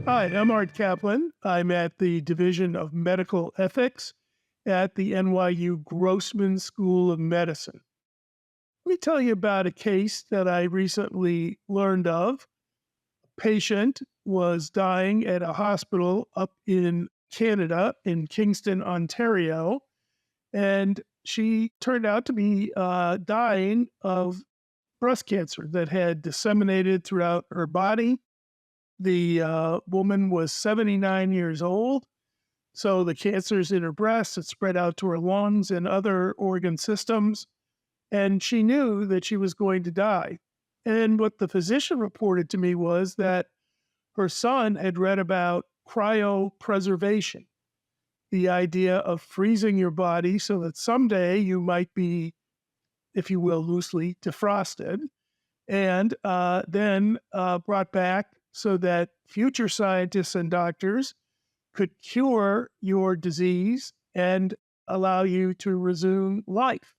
Hi, I'm Art Caplan. I'm at the Division of Medical Ethics at the NYU Grossman School of Medicine. Let me tell you about a case that I recently learned of. A patient was dying at a hospital up in Canada, in Kingston, Ontario, and she turned out to be dying of breast cancer that had disseminated throughout her body. The woman was 79 years old. So the cancers in her breast had spread out to her lungs and other organ systems. And she knew that she was going to die. And what the physician reported to me was that her son had read about cryopreservation, the idea of freezing your body so that someday you might be, if you will, loosely defrosted and then brought back so that future scientists and doctors could cure your disease and allow you to resume life.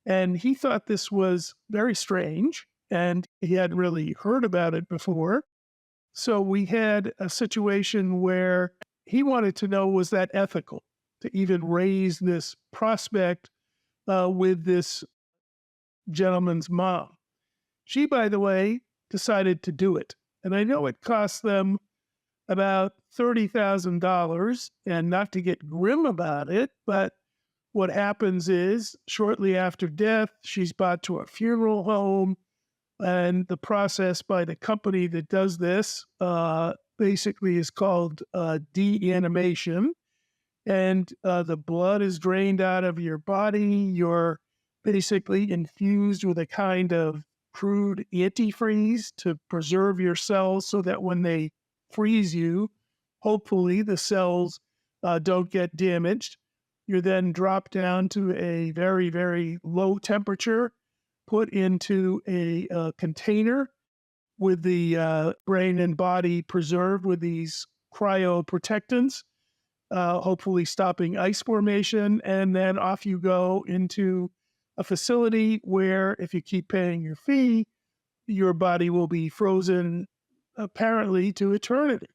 And he thought this was very strange, and he hadn't really heard about it before. So we had a situation where he wanted to know, was that ethical to even raise this prospect with this gentleman's mom? She, by the way, decided to do it. And I know it cost them about $30,000, and not to get grim about it, but what happens is shortly after death, she's brought to a funeral home, and the process by the company that does this basically is called deanimation, and the blood is drained out of your body. You're basically infused with a kind of crude antifreeze to preserve your cells so that when they freeze you, hopefully the cells don't get damaged. You're then dropped down to a very, very low temperature, put into a container with the brain and body preserved with these cryoprotectants, hopefully stopping ice formation, and then off you go into a facility where, if you keep paying your fee, your body will be frozen apparently to eternity.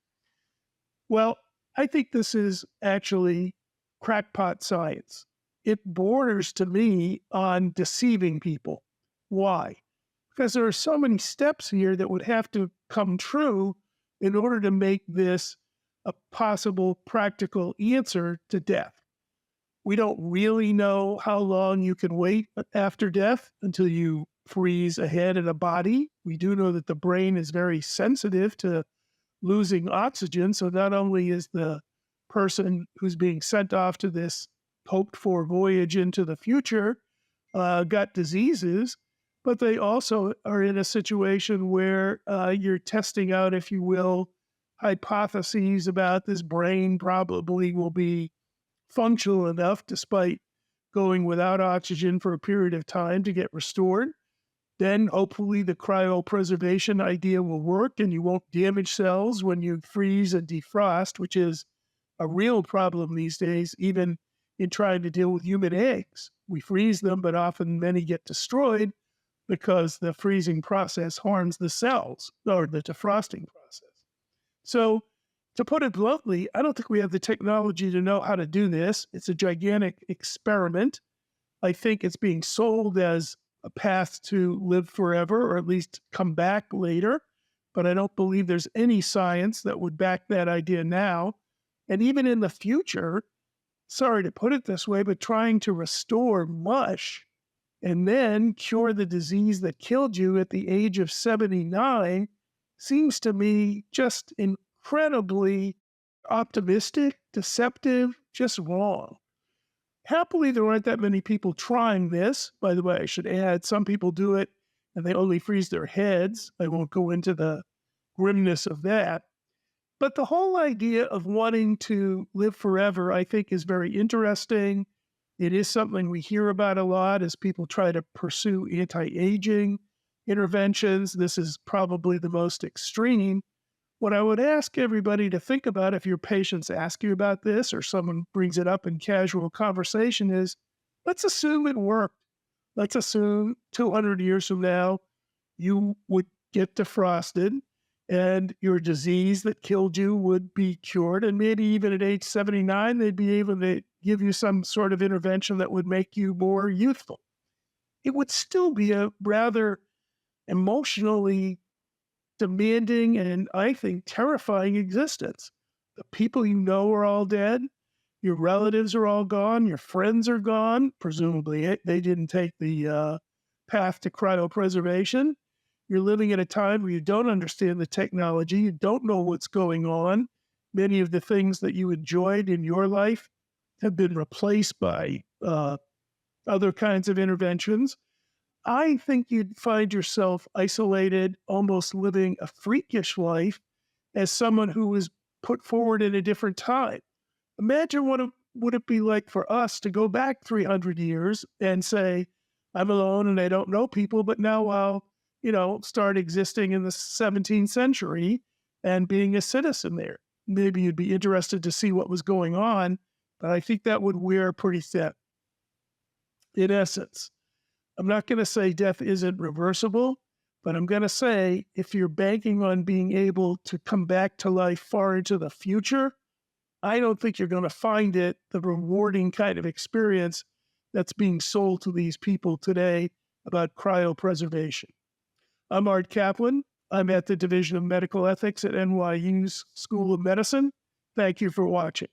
Well, I think this is actually crackpot science. It borders to me on deceiving people. Why? Because there are so many steps here that would have to come true in order to make this a possible practical answer to death. We don't really know how long you can wait after death until you freeze a head and a body. We do know that the brain is very sensitive to losing oxygen. So not only is the person who's being sent off to this hoped for voyage into the future got diseases, but they also are in a situation where you're testing out, if you will, hypotheses about this brain probably will be functional enough despite going without oxygen for a period of time to get restored. Then hopefully the cryopreservation idea will work and you won't damage cells when you freeze and defrost, which is a real problem these days, even in trying to deal with human eggs. We freeze them, but often many get destroyed because the freezing process harms the cells, or the defrosting process. So to put it bluntly, I don't think we have the technology to know how to do this. It's a gigantic experiment. I think it's being sold as a path to live forever, or at least come back later. But I don't believe there's any science that would back that idea now. And even in the future, sorry to put it this way, but trying to restore mush and then cure the disease that killed you at the age of 79 seems to me just incredibly optimistic, deceptive, just wrong. Happily, there aren't that many people trying this. By the way, I should add, some people do it and they only freeze their heads. I won't go into the grimness of that. But the whole idea of wanting to live forever, I think, is very interesting. It is something we hear about a lot as people try to pursue anti-aging interventions. This is probably the most extreme. What I would ask everybody to think about if your patients ask you about this or someone brings it up in casual conversation is, let's assume it worked. Let's assume 200 years from now, you would get defrosted and your disease that killed you would be cured. And maybe even at age 79, they'd be able to give you some sort of intervention that would make you more youthful. It would still be a rather emotionally demanding and, I think, terrifying existence. The people you know are all dead. Your relatives are all gone. Your friends are gone. Presumably, they didn't take the path to cryopreservation. You're living at a time where you don't understand the technology. You don't know what's going on. Many of the things that you enjoyed in your life have been replaced by other kinds of interventions. I think you'd find yourself isolated, almost living a freakish life as someone who was put forward in a different time. Imagine what it would it be like for us to go back 300 years and say, I'm alone and I don't know people, but now I'll, start existing in the 17th century and being a citizen there. Maybe you'd be interested to see what was going on, but I think that would wear pretty thin. In essence, I'm not going to say death isn't reversible, but I'm going to say if you're banking on being able to come back to life far into the future, I don't think you're going to find it the rewarding kind of experience that's being sold to these people today about cryopreservation. I'm Art Caplan. I'm at the Division of Medical Ethics at NYU's School of Medicine. Thank you for watching.